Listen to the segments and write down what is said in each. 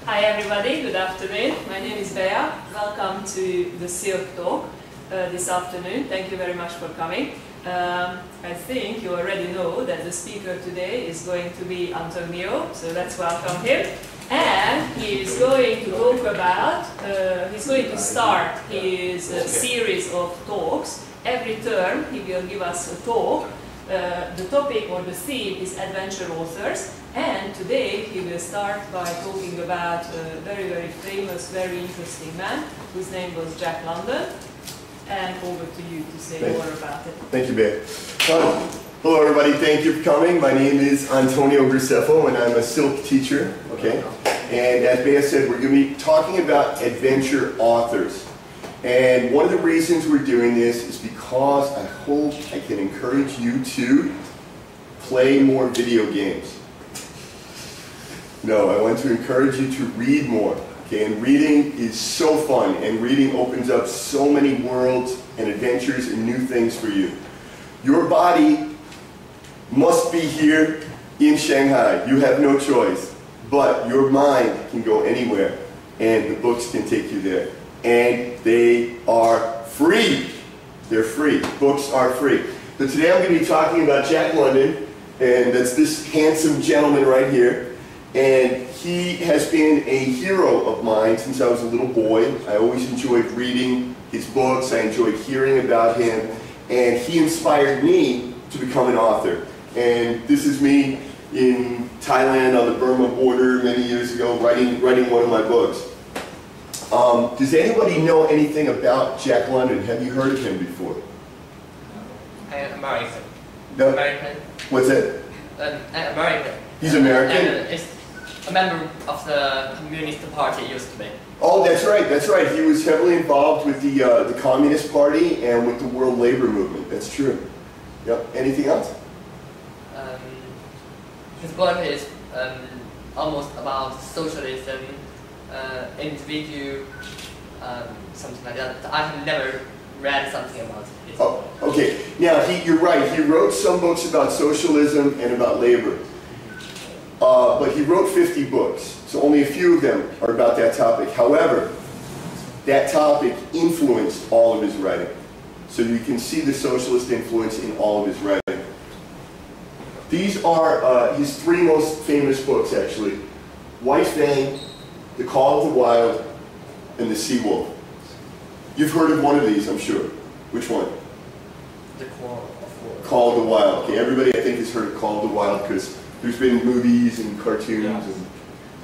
Hi everybody, good afternoon. My name is Bea. Welcome to the Silk Talk this afternoon. Thank you very much for coming. I think you already know that the speaker today is going to be Antonio, so let's welcome him. And he is going to talk about, he's going to start his series of talks. Every term he will give us a talk. The topic or the theme is adventure authors, and today he will start by talking about a very, very famous, very interesting man whose name was Jack London. And over to you to say more about it. Thank you, Bea. Hello everybody, thank you for coming. My name is Antonio Graceffo and I'm a Silk teacher, okay? And as Bea said, we're going to be talking about adventure authors. And one of the reasons we're doing this is because I hope I can encourage you to play more video games. No, I want to encourage you to read more. Okay, and reading is so fun, and reading opens up so many worlds and adventures and new things for you. Your body must be here in Shanghai. You have no choice. But your mind can go anywhere, and the books can take you there. And they are free. They're free. Books are free. So today I'm going to be talking about Jack London, and that's this handsome gentleman right here. And he has been a hero of mine since I was a little boy. I always enjoyed reading his books. I enjoyed hearing about him. And he inspired me to become an author. And this is me in Thailand on the Burma border many years ago writing one of my books. Does anybody know anything about Jack London? Have you heard of him before? American. No? American. What's that? American. He's American? And is a member of the Communist Party used to be. Oh, that's right, that's right. He was heavily involved with the Communist Party and with the World Labor Movement. That's true. Yep. Anything else? His book is almost about socialism, individual, something like that. I have never read something about it. Oh, okay. Now, you're right. He wrote some books about socialism and about labor. But he wrote 50 books, so only a few of them are about that topic. However, that topic influenced all of his writing. So you can see the socialist influence in all of his writing. These are his three most famous books, actually. White Fang, The Call of the Wild, and The Sea Wolf. You've heard of one of these, I'm sure. Which one? The Call of the Wild. Okay, everybody I think has heard of Call of the Wild because there's been movies and cartoons and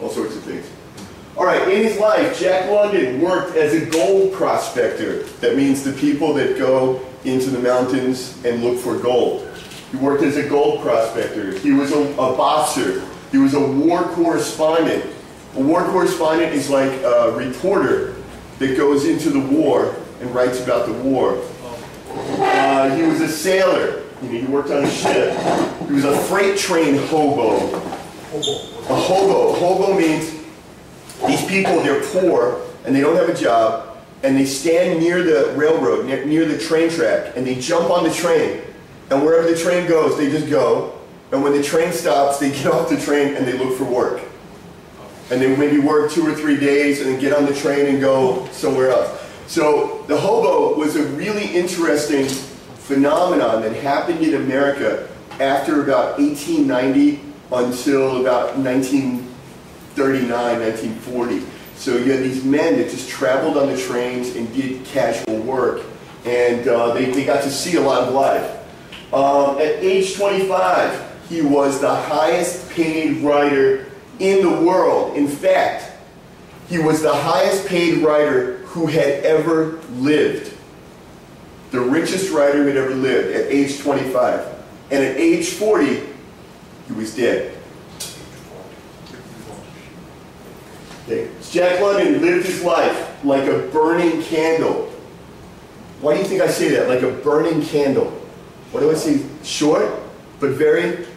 all sorts of things. All right, in his life, Jack London worked as a gold prospector. That means the people that go into the mountains and look for gold. He worked as a gold prospector. He was a boxer. He was a war correspondent. A war correspondent is like a reporter that goes into the war and writes about the war. He was a sailor. He worked on a ship. He was a freight train hobo. A hobo. Hobo means these people, they're poor and they don't have a job and they stand near the railroad, near the train track, and they jump on the train. And wherever the train goes, they just go. And when the train stops, they get off the train and they look for work. And they maybe work 2 or 3 days and then get on the train and go somewhere else. So the hobo was a really interesting phenomenon that happened in America after about 1890 until about 1939, 1940. So you had these men that just traveled on the trains and did casual work, and they got to see a lot of life. At age 25, he was the highest paid writer in the world. In fact, he was the highest paid writer who had ever lived. The richest writer who had ever lived at age 25. And at age 40, he was dead. Okay. Jack London lived his life like a burning candle. Why do you think I say that? Like a burning candle. What do I say? Short, but very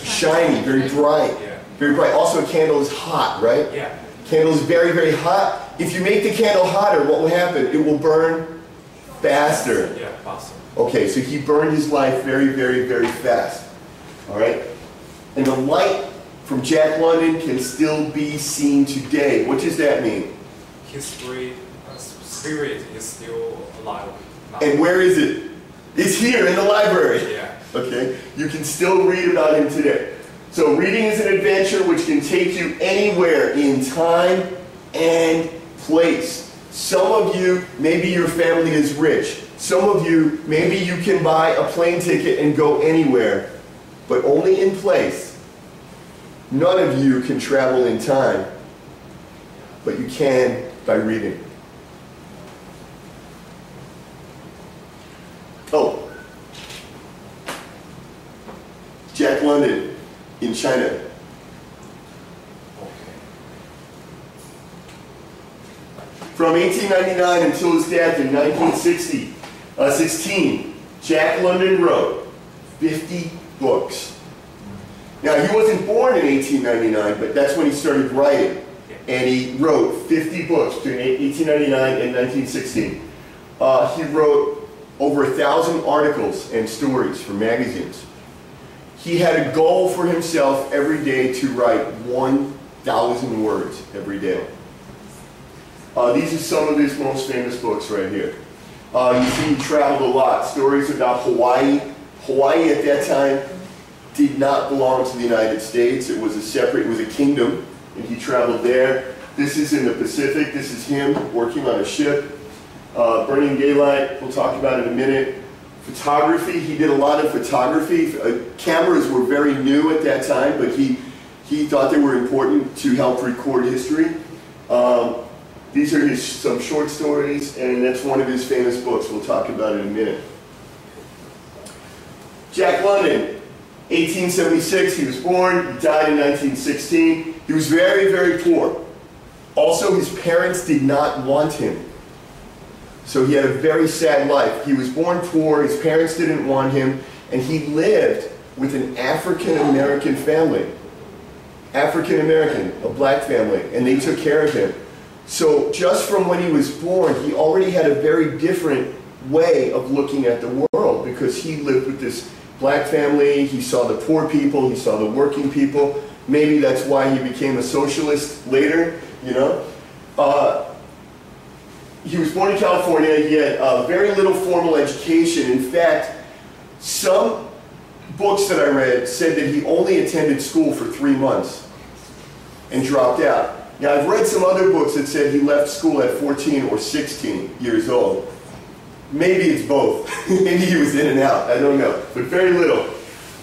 shiny, very bright. Very bright. Also, a candle is hot, right? Yeah. Candle is very, very hot. If you make the candle hotter, what will happen? It will burn faster. Yeah, faster. Okay, so he burned his life very, very, very fast. All right? And the light from Jack London can still be seen today. What does that mean? His spirit is still alive now. And where is it? It's here in the library. Yeah. Okay? You can still read about him today. So reading is an adventure which can take you anywhere in time and place. Some of you, maybe your family is rich. Some of you, maybe you can buy a plane ticket and go anywhere, but only in place. None of you can travel in time, but you can by reading. Oh, Jack London in China. From 1899 until his death in 1916, Jack London wrote 50 books. Now, he wasn't born in 1899, but that's when he started writing. And he wrote 50 books between 1899 and 1916. He wrote over 1,000 articles and stories for magazines. He had a goal for himself every day to write 1,000 words every day. These are some of his most famous books right here. You see, he traveled a lot. Stories about Hawaii. Hawaii at that time did not belong to the United States. It was a kingdom, and he traveled there. This is in the Pacific. This is him working on a ship. Burning daylight, we'll talk about in a minute. Photography, he did a lot of photography. Cameras were very new at that time, but he thought they were important to help record history. These are some short stories, and that's one of his famous books. We'll talk about it in a minute. Jack London, 1876, he was born. He died in 1916. He was very, very poor. Also, his parents did not want him. So he had a very sad life. He was born poor, his parents didn't want him, and he lived with an African-American family. African-American, a black family, and they took care of him. So just from when he was born, he already had a very different way of looking at the world, because he lived with this black family, he saw the poor people, he saw the working people. Maybe that's why he became a socialist later, you know. He was born in California. He had very little formal education. In fact, some books that I read said that he only attended school for 3 months and dropped out. Now, I've read some other books that said he left school at 14 or 16 years old. Maybe it's both. Maybe he was in and out. I don't know, but very little.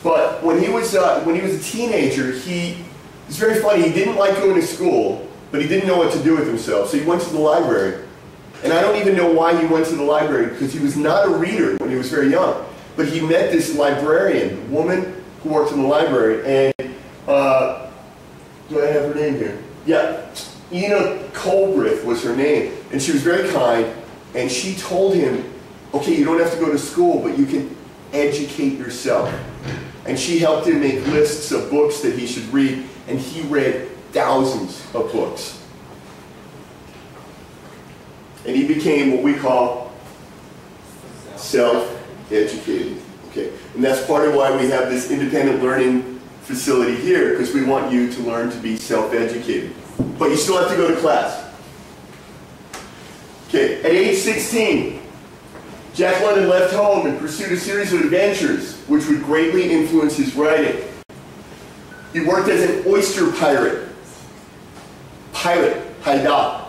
But when he was a teenager, it's very funny. He didn't like going to school, but he didn't know what to do with himself, so he went to the library. And I don't even know why he went to the library, because he was not a reader when he was very young. But he met this librarian, a woman who worked in the library, and do I have her name here? Yeah, Ina Colbrith was her name, and she was very kind, and she told him, okay, you don't have to go to school, but you can educate yourself. And she helped him make lists of books that he should read, and he read thousands of books. And he became what we call self-educated. Okay? And that's part of why we have this independent learning facility here, because we want you to learn to be self-educated. But you still have to go to class. Okay, at age 16, Jack London left home and pursued a series of adventures which would greatly influence his writing. He worked as an oyster pirate. Haida.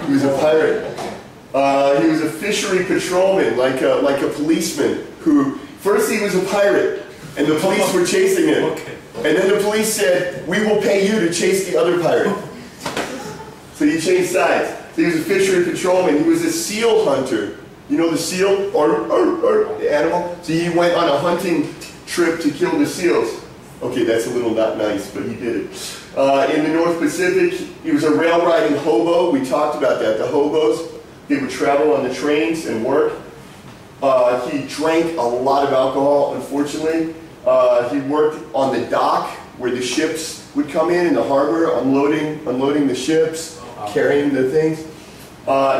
He was a pirate. He was a fishery patrolman, like a policeman who, first he was a pirate, and the police were chasing him. Okay. And then the police said, we will pay you to chase the other pirate. So he changed sides. So he was a fishery patrolman. He was a seal hunter. You know the seal? The animal? So he went on a hunting trip to kill the seals. Okay, that's a little not nice, but he did it. In the North Pacific, he was a rail riding hobo. We talked about that. The hobos, they would travel on the trains and work. He drank a lot of alcohol, unfortunately. He worked on the dock where the ships would come in the harbor, unloading the ships, carrying the things.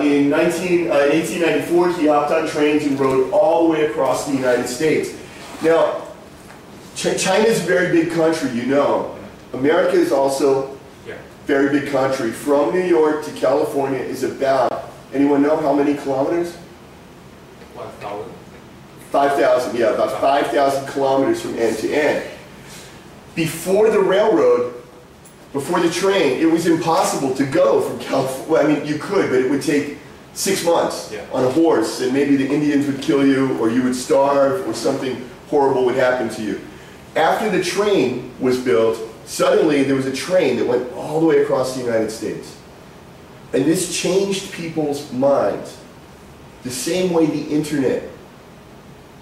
In 1894, he hopped on trains and rode all the way across the United States. Now, China is a very big country, you know, America is also Yeah. very big country. From New York to California is about, anyone know how many kilometers? 1,000. 5,000, yeah, about 5,000 kilometers from end to end. Before the railroad, before the train, it was impossible to go from California. Well, I mean, you could, but it would take 6 months on a horse, and maybe the Indians would kill you, or you would starve, or something horrible would happen to you. After the train was built, suddenly there was a train that went all the way across the United States. And this changed people's minds, the same way the internet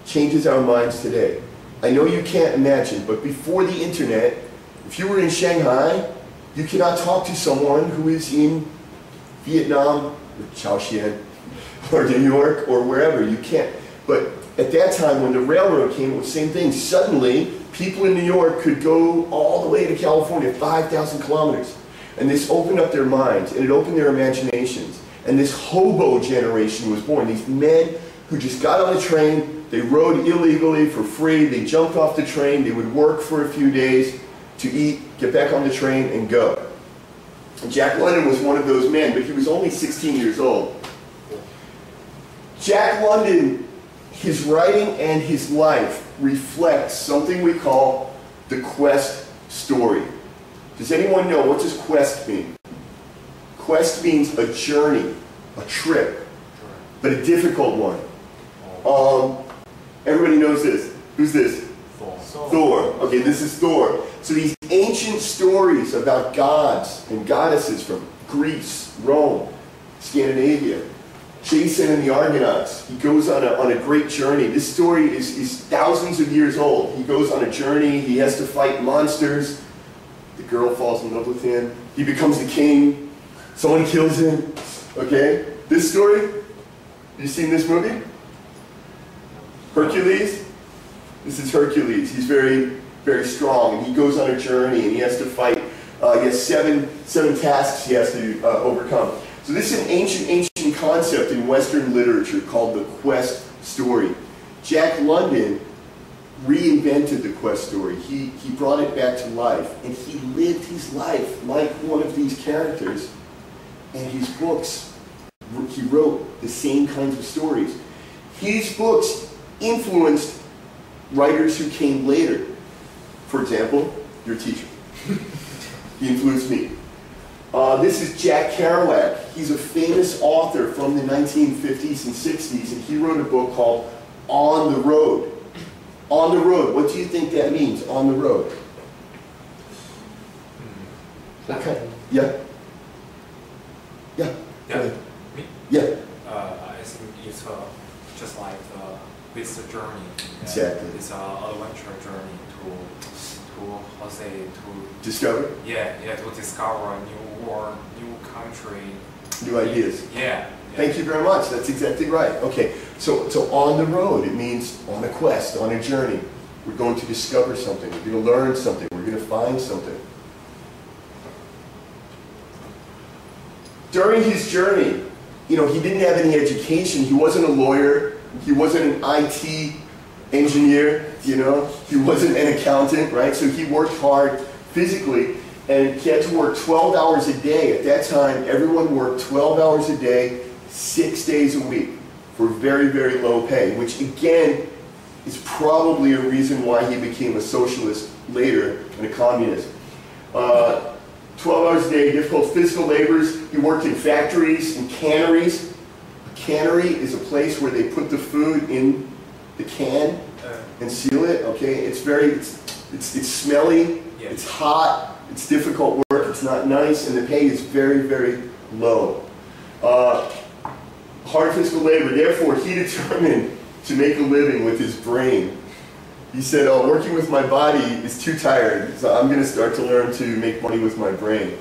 changes our minds today. I know you can't imagine, but before the internet, if you were in Shanghai, you cannot talk to someone who is in Vietnam, or Chaoxian, or New York, or wherever. You can't. But at that time, when the railroad came, it was the same thing. Suddenly, people in New York could go all the way to California, 5,000 kilometers. And this opened up their minds, and it opened their imaginations. And this hobo generation was born. These men who just got on the train, they rode illegally for free, they jumped off the train, they would work for a few days to eat, get back on the train, and go. And Jack London was one of those men, but he was only 16 years old. Jack London, his writing and his life reflects something we call the quest story. Does anyone know, what does quest mean? Quest means a journey, a trip, but a difficult one. Everybody knows this. Who's this? Thor. Okay, this is Thor. So these ancient stories about gods and goddesses from Greece, Rome, Scandinavia, Jason and the Argonauts. He goes on a great journey. This story is thousands of years old. He goes on a journey. He has to fight monsters. The girl falls in love with him. He becomes the king. Someone kills him. Okay? This story, you seen this movie? Hercules? This is Hercules. He's very, very strong, and he goes on a journey, and he has to fight. He has seven tasks he has to overcome. So this is an ancient concept in Western literature called the quest story. Jack London reinvented the quest story. He brought it back to life, and he lived his life like one of these characters. And his books, he wrote the same kinds of stories. His books influenced writers who came later. For example, your teacher. He influenced me. This is Jack Kerouac. He's a famous author from the 1950s and 60s, and he wrote a book called On the Road. On the Road. What do you think that means, on the road? Okay. Yeah? Yeah. Yeah. Me? Yeah. I think it's just like it's a journey. Exactly. It's an adventure journey to how say to Discover? Yeah, to discover a new world, new country, new ideas. Yeah. Thank you very much. That's exactly right. Okay. So on the road, it means on a quest, on a journey. We're going to discover something. We're going to learn something. We're going to find something. During his journey, he didn't have any education. He wasn't a lawyer. He wasn't an IT engineer, He wasn't an accountant, right? So he worked hard physically, and he had to work 12 hours a day. At that time, everyone worked 12 hours a day, 6 days a week, for very, very low pay, which again is probably a reason why he became a socialist later and a communist. 12 hours a day, difficult physical labors. He worked in factories and canneries. A cannery is a place where they put the food in the can and seal it. Okay, it's smelly, it's hot, it's difficult work, it's not nice, and the pay is very, very low. Hard physical labor. Therefore, he determined to make a living with his brain. He said, working with my body is too tired, so I'm going to start to learn to make money with my brain.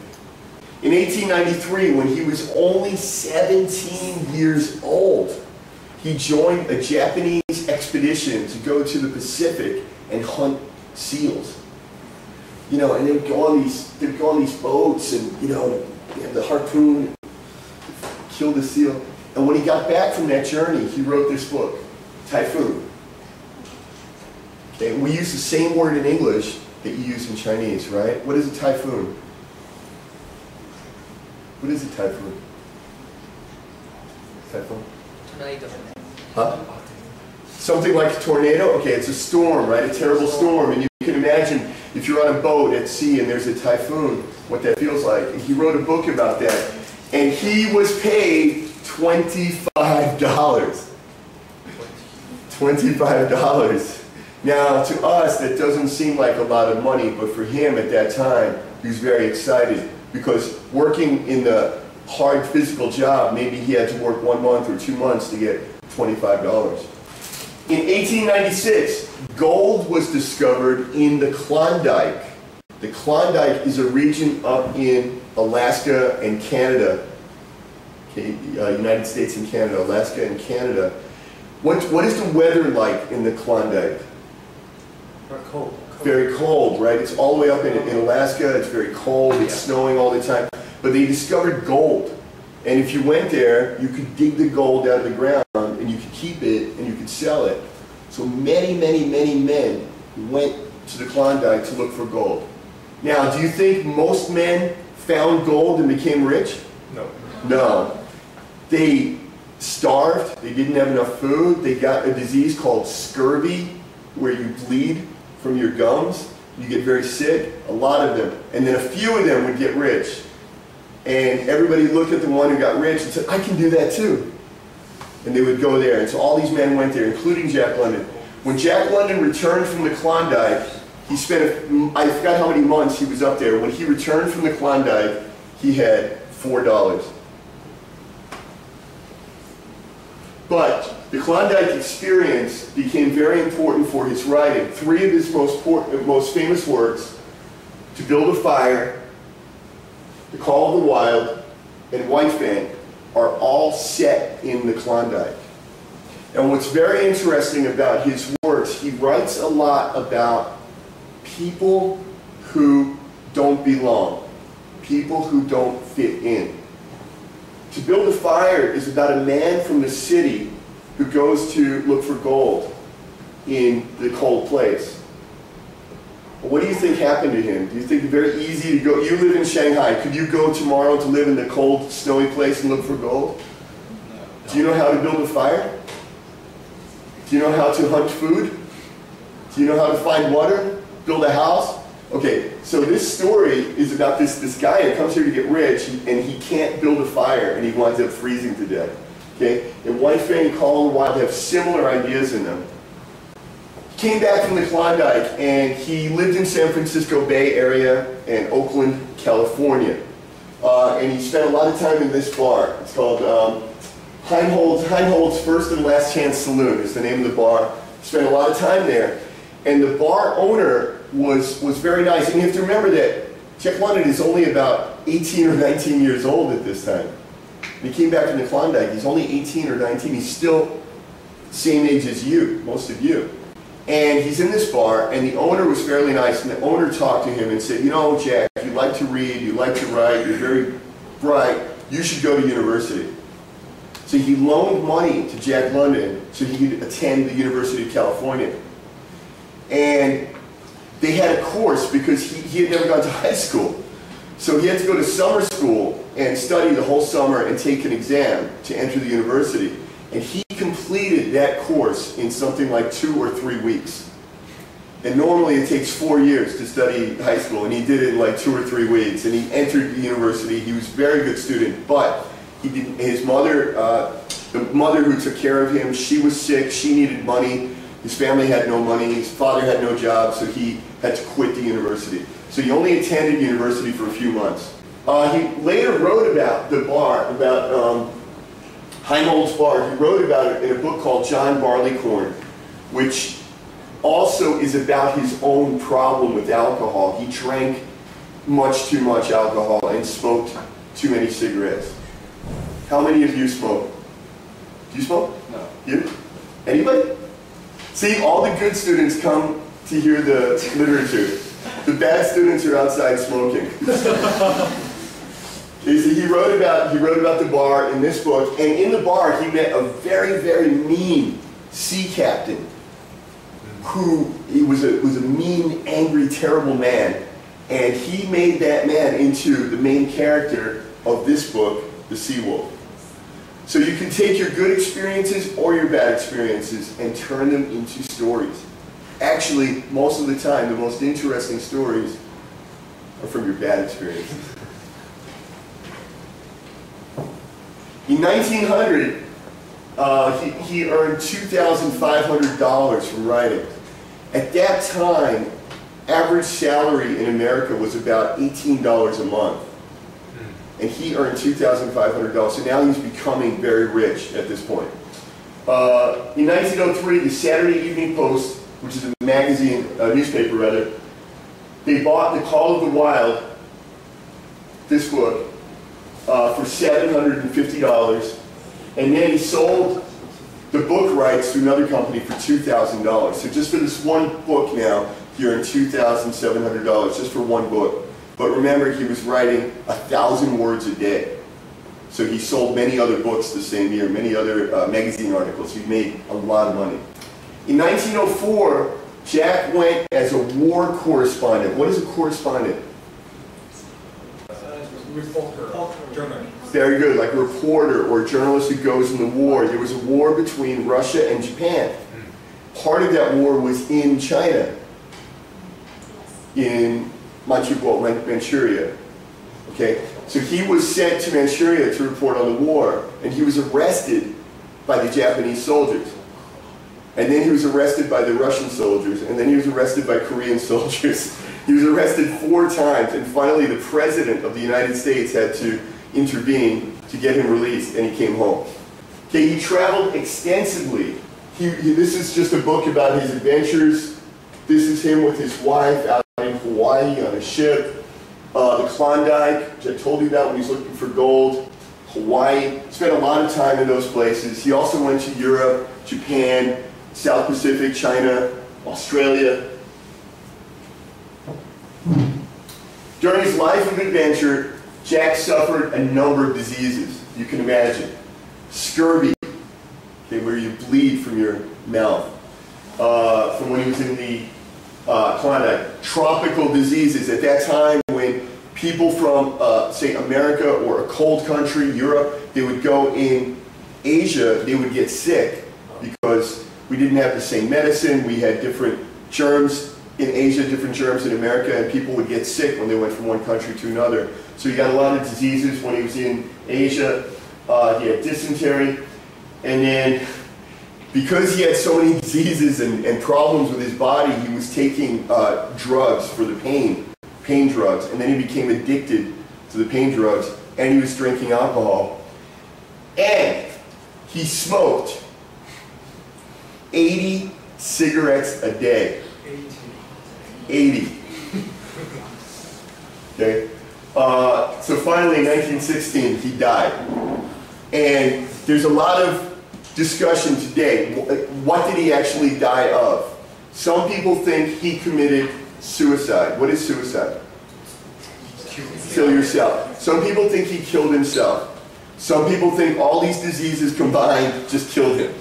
In 1893, when he was only 17 years old, he joined a Japanese expedition to go to the Pacific and hunt seals. And they would go on these boats, and they have the harpoon, kill the seal. And when he got back from that journey, he wrote this book, Typhoon. Okay, we use the same word in English that you use in Chinese, right? What is a typhoon? What is a typhoon? Typhoon? Tornado. Huh? Something like a tornado? Okay, it's a storm, right? A terrible storm. And you can imagine if you're on a boat at sea and there's a typhoon, what that feels like. And he wrote a book about that. And he was paid $25. $25. Now, to us, that doesn't seem like a lot of money, but for him at that time, he was very excited because working in the hard physical job, maybe he had to work 1 month or 2 months to get $25. In 1896, gold was discovered in the Klondike. The Klondike is a region up in Alaska and Canada. Okay, United States and Canada, Alaska and Canada. What is the weather like in the Klondike? Very cold. Very cold, right? It's all the way up in Alaska. It's very cold. It's snowing all the time. But they discovered gold. And if you went there, you could dig the gold out of the ground and you could keep it and you could sell it. So many, many, many men went to the Klondike to look for gold. Now, do you think most men found gold and became rich? No. No. They starved. They didn't have enough food. They got a disease called scurvy, where you bleed from your gums. You get very sick, a lot of them. And then a few of them would get rich. And everybody looked at the one who got rich and said, I can do that too. And they would go there. And so all these men went there, including Jack London. When Jack London returned from the Klondike, he spent, I forgot how many months he was up there. When he returned from the Klondike, he had $4. But the Klondike experience became very important for his writing. 3 of his most famous works, To Build a Fire, The Call of the Wild, and White Fang, are all set in the Klondike. And what's very interesting about his works, he writes a lot about people who don't belong, people who don't fit in. To Build a Fire is about a man from the city who goes to look for gold in the cold place. What do you think happened to him? Do you think it's very easy to go? You live in Shanghai. Could you go tomorrow to live in the cold, snowy place and look for gold? No. Do you know how to build a fire? Do you know how to hunt food? Do you know how to find water? Build a house? Okay, so this story is about this guy who comes here to get rich and he can't build a fire and he winds up freezing to death. Okay? And White Fang and Call of the Wild have similar ideas in them. He came back from the Klondike and he lived in San Francisco Bay Area and Oakland, California. And he spent a lot of time in this bar. It's called Heinhold's First and Last Chance Saloon is the name of the bar. He spent a lot of time there. And the bar owner was very nice. And you have to remember that Jack London is only about 18 or 19 years old at this time. And he came back from the Klondike. He's only 18 or 19. He's still the same age as you, most of you. And he's in this bar, and the owner was fairly nice. And the owner talked to him and said, you know, Jack, you like to read, you like to write, you're very bright. You should go to university. So he loaned money to Jack London so he could attend the University of California. And they had a course because he had never gone to high school. So he had to go to summer school and study the whole summer and take an exam to enter the university. And he completed that course in something like 2 or 3 weeks. And normally it takes 4 years to study high school, and he did it in like 2 or 3 weeks. And he entered the university. He was a very good student, but he didn't, his mother, the mother who took care of him, she was sick, she needed money. His family had no money, his father had no job, so he had to quit the university. So he only attended university for a few months. He later wrote about the bar, about Heinhold's bar. He wrote about it in a book called John Barleycorn, which also is about his own problem with alcohol. He drank much too much alcohol and smoked too many cigarettes. How many of you smoke? Do you smoke? No. You? Anybody? See, all the good students come to hear the literature. The bad students are outside smoking. You see, he wrote about the bar in this book, and in the bar he met a very, very mean sea captain. who he was a mean, angry, terrible man, and he made that man into the main character of this book, The Sea Wolf. So you can take your good experiences or your bad experiences and turn them into stories. Actually, most of the time, the most interesting stories are from your bad experiences. In 1900, he earned $2,500 from writing. At that time, average salary in America was about $18 a month. And he earned $2,500. So now he's becoming very rich at this point. In 1903, the Saturday Evening Post, which is a magazine, newspaper rather, they bought The Call of the Wild, this book, for $750. And then he sold the book rights to another company for $2,000. So just for this one book now, he earned $2,700 just for one book. But remember, he was writing 1,000 words a day. So he sold many other books the same year, many other magazine articles. He made a lot of money. In 1904, Jack went as a war correspondent. What is a correspondent? Reporter. Journalist. Very good, like a reporter or a journalist who goes in the war. There was a war between Russia and Japan. Part of that war was in China, in Manchuria. Okay, so he was sent to Manchuria to report on the war, and he was arrested by the Japanese soldiers. And then he was arrested by the Russian soldiers, and then he was arrested by Korean soldiers. He was arrested 4 times, and finally the President of the United States had to intervene to get him released, and he came home. Okay, he traveled extensively. This is just a book about his adventures. This is him with his wife out in Hawaii on a ship. The Klondike, which I told you about when he's looking for gold. Hawaii, spent a lot of time in those places. He also went to Europe, Japan, South Pacific, China, Australia. During his life of adventure, Jack suffered a number of diseases, you can imagine. Scurvy, okay, where you bleed from your mouth, from when he was in the Klondike. Tropical diseases. At that time, when people from, say, America or a cold country, Europe, they would go in Asia, they would get sick because we didn't have the same medicine. We had different germs in Asia, different germs in America, and people would get sick when they went from one country to another. So he got a lot of diseases when he was in Asia. He had dysentery, and then because he had so many diseases and problems with his body, he was taking drugs for the pain drugs, and then he became addicted to the pain drugs, and he was drinking alcohol. And he smoked 80 cigarettes a day. 80. Okay? So finally, in 1916, he died. And there's a lot of discussion today. What did he actually die of? Some people think he committed suicide. What is suicide? Kill yourself. Some people think he killed himself. Some people think all these diseases combined just killed him.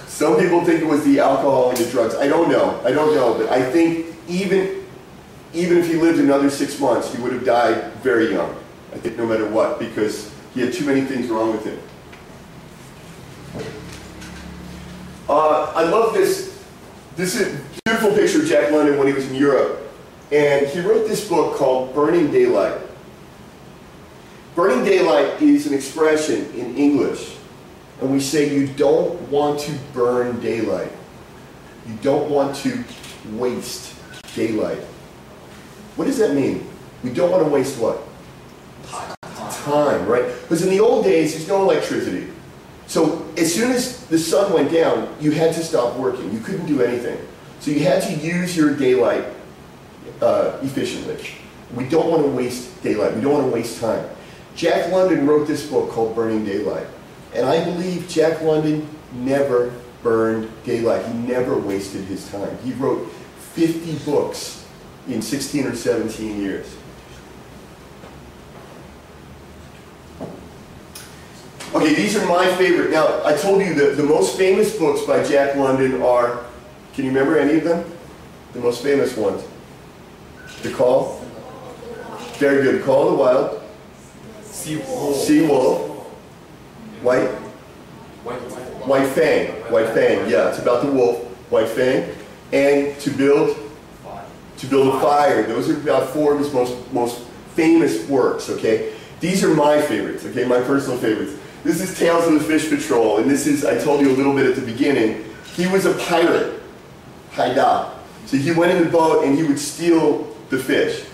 Some people think it was the alcohol and the drugs. I don't know. But I think even if he lived another 6 months, he would have died very young. I think no matter what, because he had too many things wrong with him. I love this. This is a beautiful picture of Jack London when he was in Europe. And he wrote this book called Burning Daylight. Burning daylight is an expression in English. And we say you don't want to burn daylight. You don't want to waste daylight. What does that mean? We don't want to waste what? Time, right? Because in the old days, there's no electricity. So as soon as the sun went down, you had to stop working. You couldn't do anything. So you had to use your daylight efficiently. We don't want to waste daylight. We don't want to waste time. Jack London wrote this book called Burning Daylight. And I believe Jack London never burned daylight. He never wasted his time. He wrote 50 books in 16 or 17 years. Okay, these are my favorite. Now, I told you that the most famous books by Jack London are Can you remember any of them? The most famous ones. The Call. Very good. Call of the Wild. Sea wolf. Sea Wolf. White. White Fang. White Fang. Yeah, it's about the wolf. White Fang. And To Build a Fire. Those are about four of his most famous works. Okay. These are my favorites. Okay, my personal favorites. This is Tales of the Fish Patrol, and this is, I told you a little bit at the beginning, he was a pirate. Haida. So he went in the boat and he would steal the fish.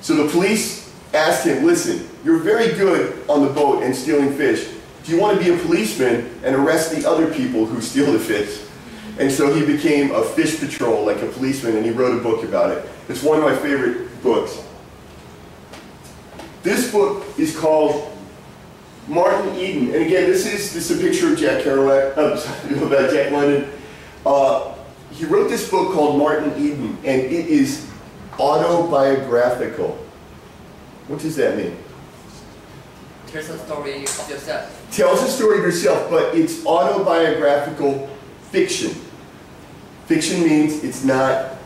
So the police asked him, listen, you're very good on the boat and stealing fish. Do you want to be a policeman and arrest the other people who steal the fish? And so he became a fish patrol, like a policeman, and he wrote a book about it. It's one of my favorite books. This book is called Martin Eden. And again, this is a picture of Jack Kerouac, about Jack London. He wrote this book called Martin Eden, and it is autobiographical. What does that mean? Tells a story of yourself. Tells a story of yourself, but it's autobiographical fiction. Fiction means it's not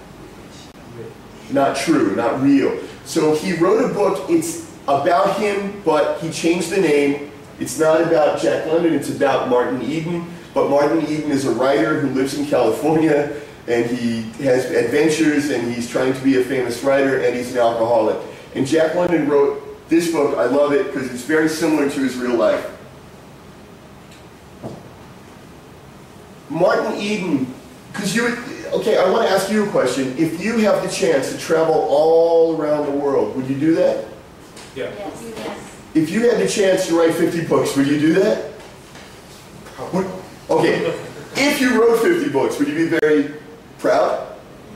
true, not real. So he wrote a book, it's about him, but he changed the name. It's not about Jack London, it's about Martin Eden. But Martin Eden is a writer who lives in California, and he has adventures, and he's trying to be a famous writer, and he's an alcoholic. And Jack London wrote this book. I love it because it's very similar to his real life. Martin Eden, because okay, I want to ask you a question. If you have the chance to travel all around the world, would you do that? Yeah. Yes. If you had the chance to write 50 books, would you do that? Okay, if you wrote 50 books, would you be very proud?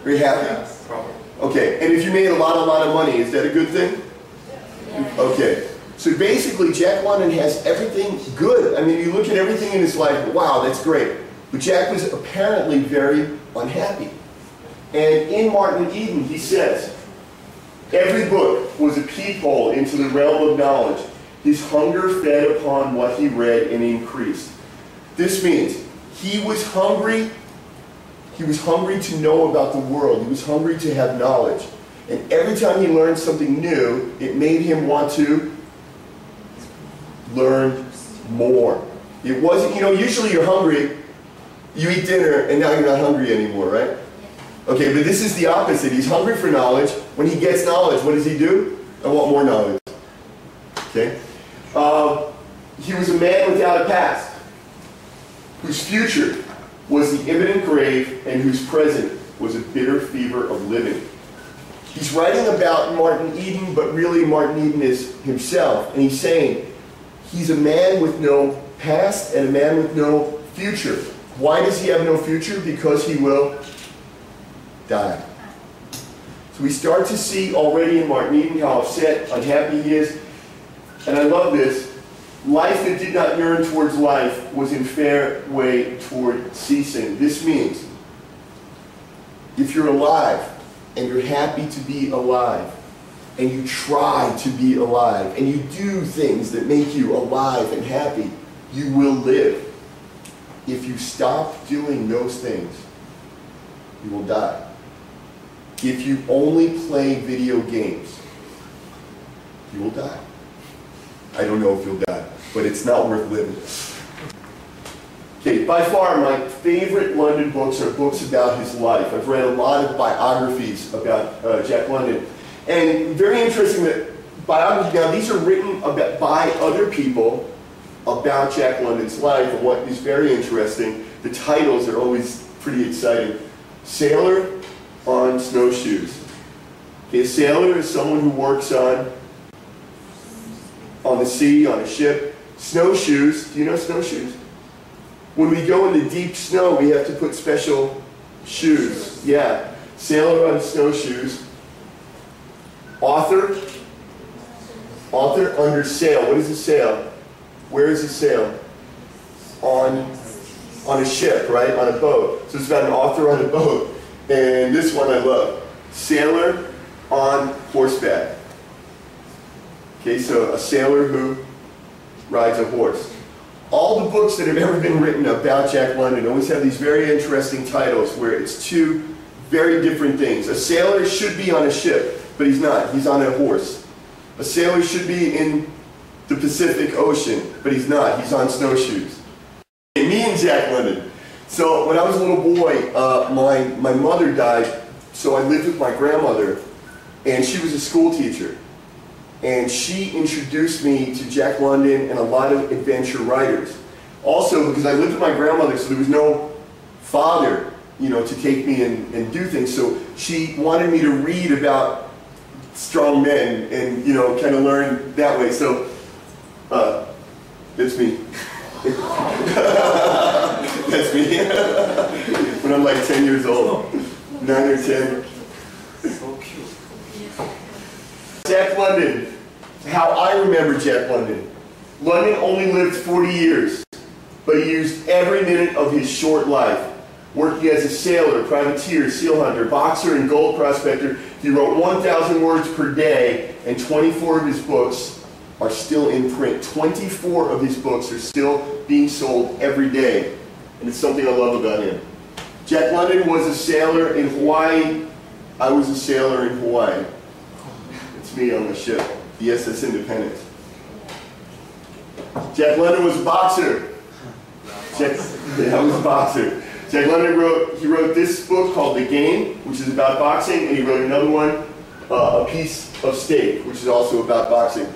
Very happy? Yes, probably. Okay, and if you made a lot of money, is that a good thing? Yes. Okay, so basically Jack London has everything good. I mean, you look at everything in his life, wow, that's great. But Jack was apparently very unhappy. And in Martin Eden, he says, every book was a peephole into the realm of knowledge. His hunger fed upon what he read and increased. This means he was hungry. He was hungry to know about the world. He was hungry to have knowledge. And every time he learned something new, it made him want to learn more. It wasn't, usually you're hungry, you eat dinner, and now you're not hungry anymore, right? Okay, but this is the opposite. He's hungry for knowledge. When he gets knowledge, what does he do? I want more knowledge. Okay? He was a man without a past, whose future was the imminent grave and whose present was a bitter fever of living. He's writing about Martin Eden, but really Martin Eden is himself. And he's saying he's a man with no past and a man with no future. Why does he have no future? Because he will die. So we start to see already in Martin Eden how upset, unhappy he is. And I love this. Life that did not yearn towards life was in fair way toward ceasing. This means if you're alive and you're happy to be alive and you try to be alive and you do things that make you alive and happy, you will live. If you stop doing those things, you will die. If you only play video games, you will die. I don't know if you'll die, but it's not worth living. Okay, by far my favorite London books are books about his life. I've read a lot of biographies about Jack London. And very interesting that biographies, now these are written by other people about Jack London's life, and what is very interesting, the titles are always pretty exciting. Sailor on Snowshoes. Okay, a sailor is someone who works on the sea, on a ship. Snowshoes, do you know snowshoes? When we go in the deep snow, we have to put special shoes. Yeah, sailor on snowshoes. Author under sail. What is a sail? Where is a sail? On a ship, right? On a boat. So it's got an author on a boat. And this one I love. Sailor on horseback. Okay, so a sailor who rides a horse. all the books that have ever been written about Jack London always have these very interesting titles where it's two very different things. A sailor should be on a ship, but he's not. He's on a horse. A sailor should be in the Pacific Ocean, but he's not. He's on snowshoes. And me and Jack London. So when I was a little boy, my mother died, so I lived with my grandmother, and she was a school teacher. And she introduced me to Jack London and a lot of adventure writers. Also, because I lived with my grandmother, so there was no father, to take me and do things. So she wanted me to read about strong men and, kind of learn that way. So, that's me. That's me. When I'm like 10 years old. 9 or 10. So cute. Jack London. How I remember Jack London. London only lived 40 years, but he used every minute of his short life. Working as a sailor, privateer, seal hunter, boxer, and gold prospector, he wrote 1,000 words per day, and 24 of his books are still in print. 24 of his books are still being sold every day, and it's something I love about him. Jack London was a sailor in Hawaii. I was a sailor in Hawaii. It's me on the ship, the SS Independence. Jack London was a boxer. I was a boxer. Jack London wrote this book called The Game, which is about boxing, and he wrote another one, A Piece of Steak, which is also about boxing.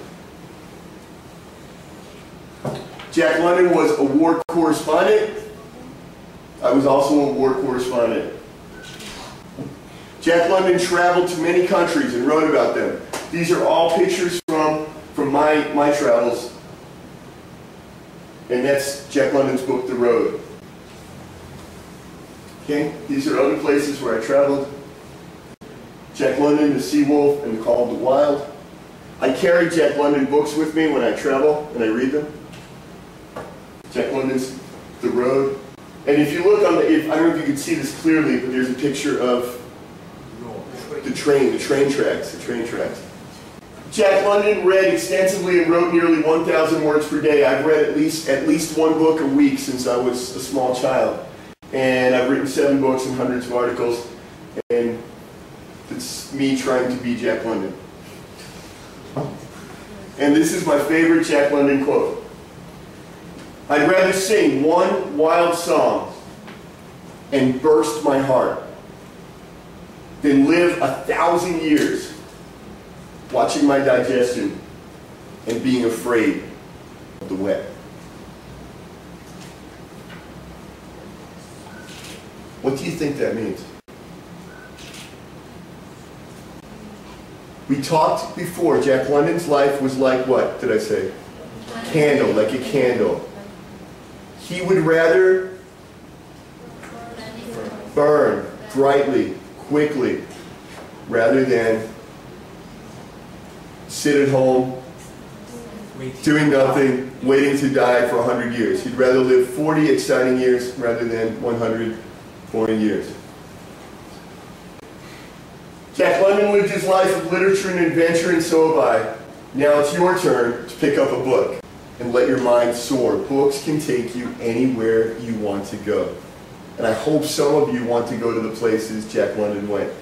Jack London was a war correspondent. I was also a war correspondent. Jack London traveled to many countries and wrote about them. These are all pictures from my travels. And that's Jack London's book, The Road. Okay, these are other places where I traveled. Jack London, The Sea Wolf, and The Call of the Wild. I carry Jack London books with me when I travel and I read them. Jack London's The Road. And if you look on the, I don't know if you can see this clearly, but there's a picture of the train tracks. Jack London read extensively and wrote nearly 1,000 words per day. I've read at least one book a week since I was a small child. And I've written 7 books and hundreds of articles. And it's me trying to be Jack London. And this is my favorite Jack London quote. I'd rather sing one wild song and burst my heart than live 1,000 years watching my digestion and being afraid of the wet. What do you think that means? We talked before, Jack London's life was like what, did I say? Candle, like a candle. He would rather burn brightly, quickly, rather than sit at home, doing nothing, waiting to die for 100 years. He'd rather live 40 exciting years rather than 100 boring years. Jack London lived his life of literature and adventure, and so have I. Now it's your turn to pick up a book and let your mind soar. Books can take you anywhere you want to go. And I hope some of you want to go to the places Jack London went.